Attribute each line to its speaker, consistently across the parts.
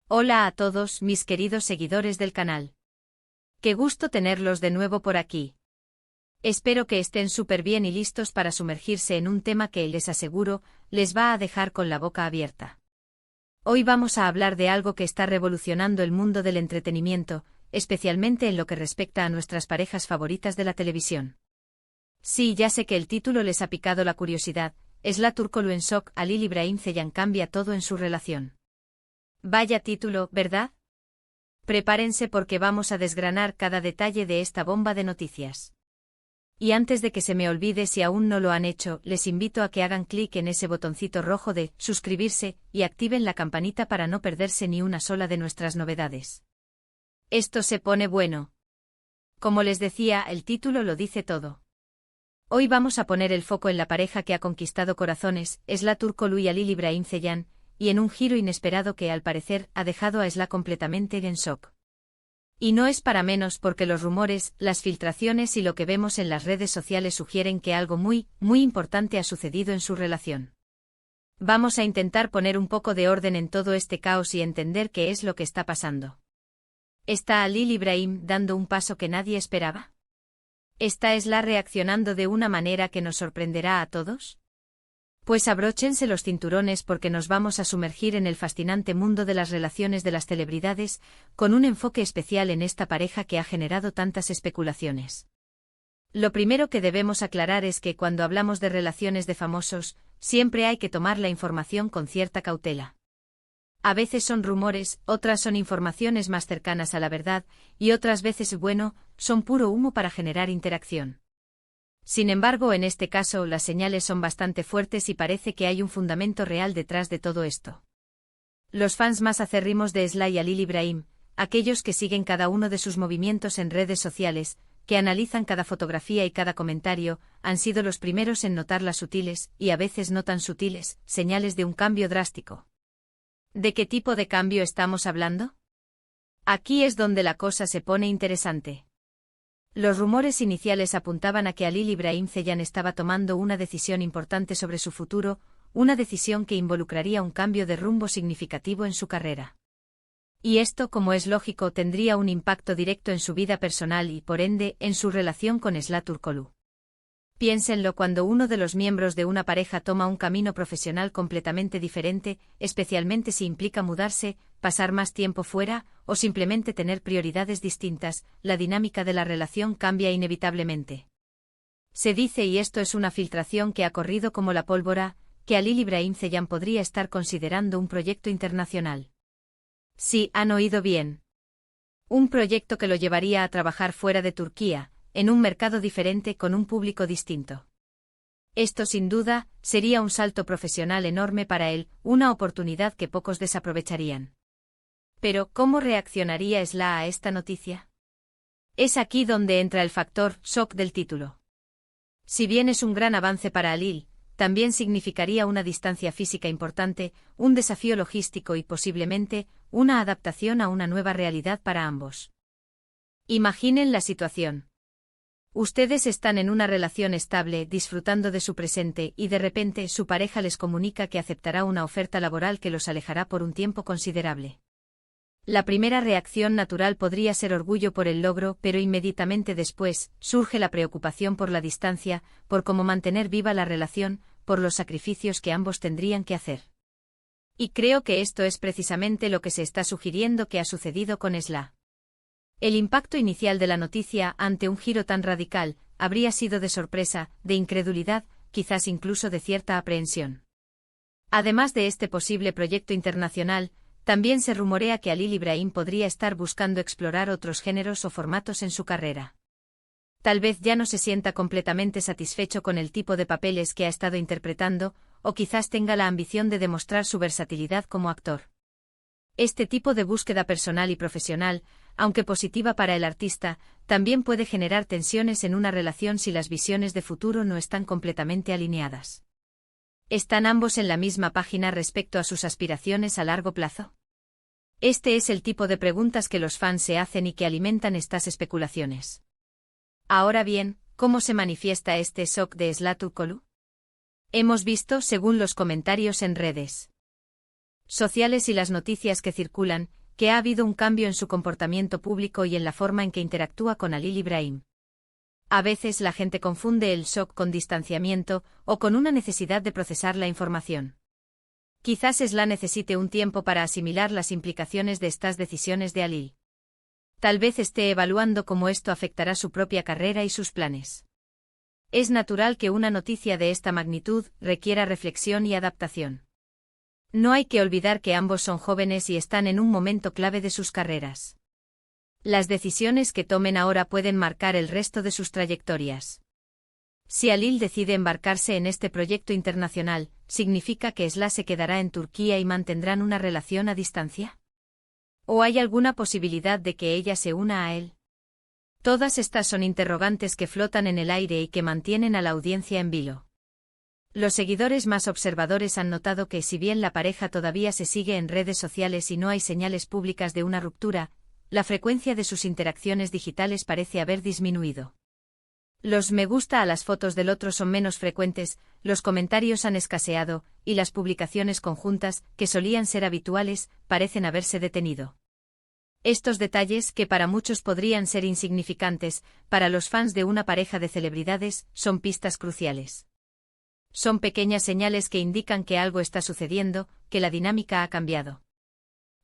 Speaker 1: Hola a todos mis queridos seguidores del canal. Qué gusto tenerlos de nuevo por aquí. Espero que estén súper bien y listos para sumergirse en un tema que, les aseguro, les va a dejar con la boca abierta. Hoy vamos a hablar de algo que está revolucionando el mundo del entretenimiento, especialmente en lo que respecta a nuestras parejas favoritas de la televisión. Sí, ya sé que el título les ha picado la curiosidad. Esla Turkoglu en shock, Halil İbrahim Ceylan cambia todo en su relación. Vaya título, ¿verdad? Prepárense porque vamos a desgranar cada detalle de esta bomba de noticias. Y antes de que se me olvide, si aún no lo han hecho, les invito a que hagan clic en ese botoncito rojo de suscribirse y activen la campanita para no perderse ni una sola de nuestras novedades. Esto se pone bueno. Como les decía, el título lo dice todo. Hoy vamos a poner el foco en la pareja que ha conquistado corazones, Esla Turkoglu y Halil İbrahim Ceylan, y en un giro inesperado que, al parecer, ha dejado a Esla completamente en shock. Y no es para menos porque los rumores, las filtraciones y lo que vemos en las redes sociales sugieren que algo muy importante ha sucedido en su relación. Vamos a intentar poner un poco de orden en todo este caos y entender qué es lo que está pasando. ¿Está Halil İbrahim dando un paso que nadie esperaba? ¿Está Esla reaccionando de una manera que nos sorprenderá a todos? Pues abróchense los cinturones porque nos vamos a sumergir en el fascinante mundo de las relaciones de las celebridades, con un enfoque especial en esta pareja que ha generado tantas especulaciones. Lo primero que debemos aclarar es que cuando hablamos de relaciones de famosos, siempre hay que tomar la información con cierta cautela. A veces son rumores, otras son informaciones más cercanas a la verdad, y otras veces, son puro humo para generar interacción. Sin embargo, en este caso, las señales son bastante fuertes y parece que hay un fundamento real detrás de todo esto. Los fans más acérrimos de Esla y Halil İbrahim, aquellos que siguen cada uno de sus movimientos en redes sociales, que analizan cada fotografía y cada comentario, han sido los primeros en notar las sutiles, y a veces no tan sutiles, señales de un cambio drástico. ¿De qué tipo de cambio estamos hablando? Aquí es donde la cosa se pone interesante. Los rumores iniciales apuntaban a que Halil İbrahim Ceylan estaba tomando una decisión importante sobre su futuro, una decisión que involucraría un cambio de rumbo significativo en su carrera. Y esto, como es lógico, tendría un impacto directo en su vida personal y, por ende, en su relación con Esla Turkoglu. Piénsenlo: cuando uno de los miembros de una pareja toma un camino profesional completamente diferente, especialmente si implica mudarse, pasar más tiempo fuera, o simplemente tener prioridades distintas, la dinámica de la relación cambia inevitablemente. Se dice, y esto es una filtración que ha corrido como la pólvora, que Halil İbrahim Ceylan podría estar considerando un proyecto internacional. Sí, han oído bien. Un proyecto que lo llevaría a trabajar fuera de Turquía, en un mercado diferente con un público distinto. Esto, sin duda, sería un salto profesional enorme para él, una oportunidad que pocos desaprovecharían. Pero, ¿cómo reaccionaría Esla a esta noticia? Es aquí donde entra el factor shock del título. Si bien es un gran avance para Halil, también significaría una distancia física importante, un desafío logístico y posiblemente una adaptación a una nueva realidad para ambos. Imaginen la situación. Ustedes están en una relación estable, disfrutando de su presente, y de repente su pareja les comunica que aceptará una oferta laboral que los alejará por un tiempo considerable. La primera reacción natural podría ser orgullo por el logro, pero inmediatamente después surge la preocupación por la distancia, por cómo mantener viva la relación, por los sacrificios que ambos tendrían que hacer. Y creo que esto es precisamente lo que se está sugiriendo que ha sucedido con Esla. El impacto inicial de la noticia ante un giro tan radical habría sido de sorpresa, de incredulidad, quizás incluso de cierta aprehensión. Además de este posible proyecto internacional, también se rumorea que Halil İbrahim podría estar buscando explorar otros géneros o formatos en su carrera. Tal vez ya no se sienta completamente satisfecho con el tipo de papeles que ha estado interpretando, o quizás tenga la ambición de demostrar su versatilidad como actor. Este tipo de búsqueda personal y profesional, aunque positiva para el artista, también puede generar tensiones en una relación si las visiones de futuro no están completamente alineadas. ¿Están ambos en la misma página respecto a sus aspiraciones a largo plazo? Este es el tipo de preguntas que los fans se hacen y que alimentan estas especulaciones. Ahora bien, ¿cómo se manifiesta este shock de Esla Turkoglu? Hemos visto, según los comentarios en redes, sociales y las noticias que circulan, que ha habido un cambio en su comportamiento público y en la forma en que interactúa con Halil Ibrahim. A veces la gente confunde el shock con distanciamiento o con una necesidad de procesar la información. Quizás Esla necesite un tiempo para asimilar las implicaciones de estas decisiones de Halil. Tal vez esté evaluando cómo esto afectará su propia carrera y sus planes. Es natural que una noticia de esta magnitud requiera reflexión y adaptación. No hay que olvidar que ambos son jóvenes y están en un momento clave de sus carreras. Las decisiones que tomen ahora pueden marcar el resto de sus trayectorias. Si Halil decide embarcarse en este proyecto internacional, ¿significa que Esla se quedará en Turquía y mantendrán una relación a distancia? ¿O hay alguna posibilidad de que ella se una a él? Todas estas son interrogantes que flotan en el aire y que mantienen a la audiencia en vilo. Los seguidores más observadores han notado que si bien la pareja todavía se sigue en redes sociales y no hay señales públicas de una ruptura, la frecuencia de sus interacciones digitales parece haber disminuido. Los me gusta a las fotos del otro son menos frecuentes, los comentarios han escaseado, y las publicaciones conjuntas, que solían ser habituales, parecen haberse detenido. Estos detalles, que para muchos podrían ser insignificantes, para los fans de una pareja de celebridades, son pistas cruciales. Son pequeñas señales que indican que algo está sucediendo, que la dinámica ha cambiado.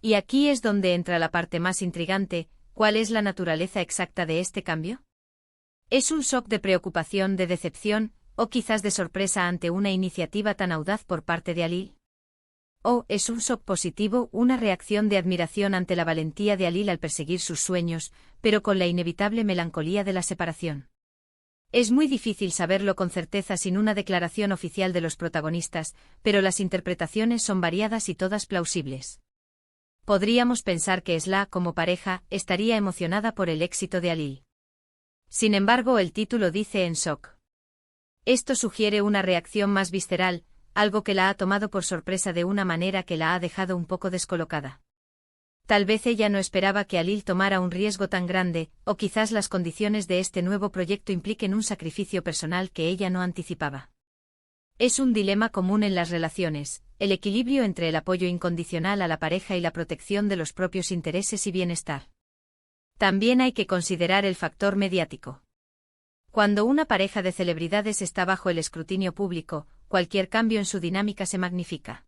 Speaker 1: Y aquí es donde entra la parte más intrigante: ¿cuál es la naturaleza exacta de este cambio? ¿Es un shock de preocupación, de decepción, o quizás de sorpresa ante una iniciativa tan audaz por parte de Halil? ¿O es un shock positivo, una reacción de admiración ante la valentía de Halil al perseguir sus sueños, pero con la inevitable melancolía de la separación? Es muy difícil saberlo con certeza sin una declaración oficial de los protagonistas, pero las interpretaciones son variadas y todas plausibles. Podríamos pensar que Esla, como pareja, estaría emocionada por el éxito de Halil. Sin embargo, el título dice en shock. Esto sugiere una reacción más visceral, algo que la ha tomado por sorpresa de una manera que la ha dejado un poco descolocada. Tal vez ella no esperaba que Halil tomara un riesgo tan grande, o quizás las condiciones de este nuevo proyecto impliquen un sacrificio personal que ella no anticipaba. Es un dilema común en las relaciones, el equilibrio entre el apoyo incondicional a la pareja y la protección de los propios intereses y bienestar. También hay que considerar el factor mediático. Cuando una pareja de celebridades está bajo el escrutinio público, cualquier cambio en su dinámica se magnifica.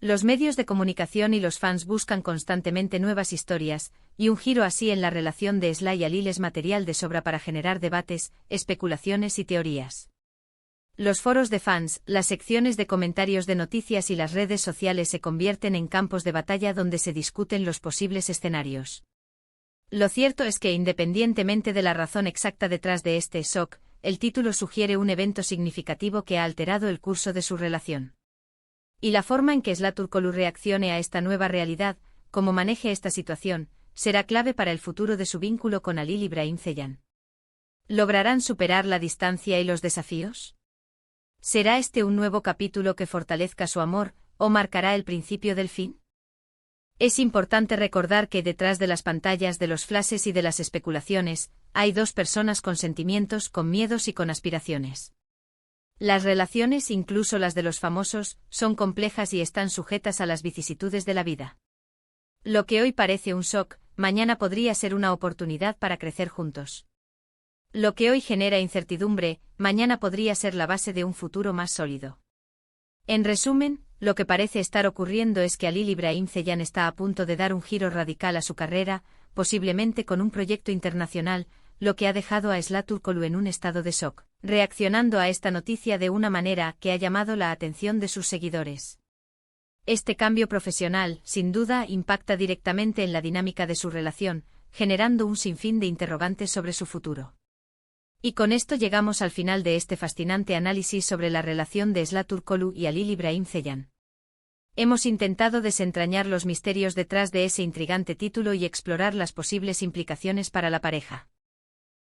Speaker 1: Los medios de comunicación y los fans buscan constantemente nuevas historias, y un giro así en la relación de Esla y Halil es material de sobra para generar debates, especulaciones y teorías. Los foros de fans, las secciones de comentarios de noticias y las redes sociales se convierten en campos de batalla donde se discuten los posibles escenarios. Lo cierto es que, independientemente de la razón exacta detrás de este shock, el título sugiere un evento significativo que ha alterado el curso de su relación. Y la forma en que Esla Turkoglu reaccione a esta nueva realidad, cómo maneje esta situación, será clave para el futuro de su vínculo con Halil Ibrahim Ceylan. ¿Lograrán superar la distancia y los desafíos? ¿Será este un nuevo capítulo que fortalezca su amor, o marcará el principio del fin? Es importante recordar que detrás de las pantallas, de los flashes y de las especulaciones, hay dos personas con sentimientos, con miedos y con aspiraciones. Las relaciones, incluso las de los famosos, son complejas y están sujetas a las vicisitudes de la vida. Lo que hoy parece un shock, mañana podría ser una oportunidad para crecer juntos. Lo que hoy genera incertidumbre, mañana podría ser la base de un futuro más sólido. En resumen, lo que parece estar ocurriendo es que Halil Ibrahim Ceylan está a punto de dar un giro radical a su carrera, posiblemente con un proyecto internacional, lo que ha dejado a Esla Turkoglu en un estado de shock, reaccionando a esta noticia de una manera que ha llamado la atención de sus seguidores. Este cambio profesional, sin duda, impacta directamente en la dinámica de su relación, generando un sinfín de interrogantes sobre su futuro. Y con esto llegamos al final de este fascinante análisis sobre la relación de Esla Turkoglu y Halil Ibrahim Ceylan. Hemos intentado desentrañar los misterios detrás de ese intrigante título y explorar las posibles implicaciones para la pareja.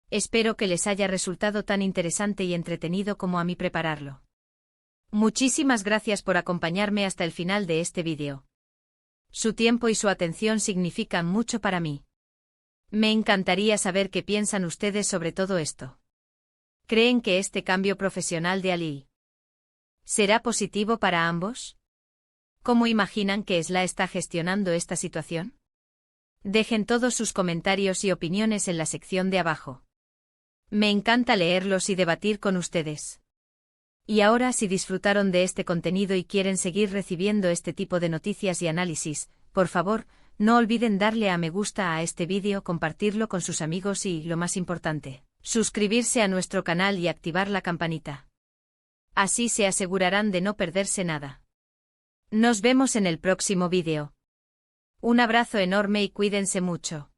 Speaker 1: Espero que les haya resultado tan interesante y entretenido como a mí prepararlo. Muchísimas gracias por acompañarme hasta el final de este vídeo. Su tiempo y su atención significan mucho para mí. Me encantaría saber qué piensan ustedes sobre todo esto. ¿Creen que este cambio profesional de Halil será positivo para ambos? ¿Cómo imaginan que SLA está gestionando esta situación? Dejen todos sus comentarios y opiniones en la sección de abajo. Me encanta leerlos y debatir con ustedes. Y ahora, si disfrutaron de este contenido y quieren seguir recibiendo este tipo de noticias y análisis, por favor, no olviden darle a me gusta a este vídeo, compartirlo con sus amigos y, lo más importante, suscribirse a nuestro canal y activar la campanita. Así se asegurarán de no perderse nada. Nos vemos en el próximo vídeo. Un abrazo enorme y cuídense mucho.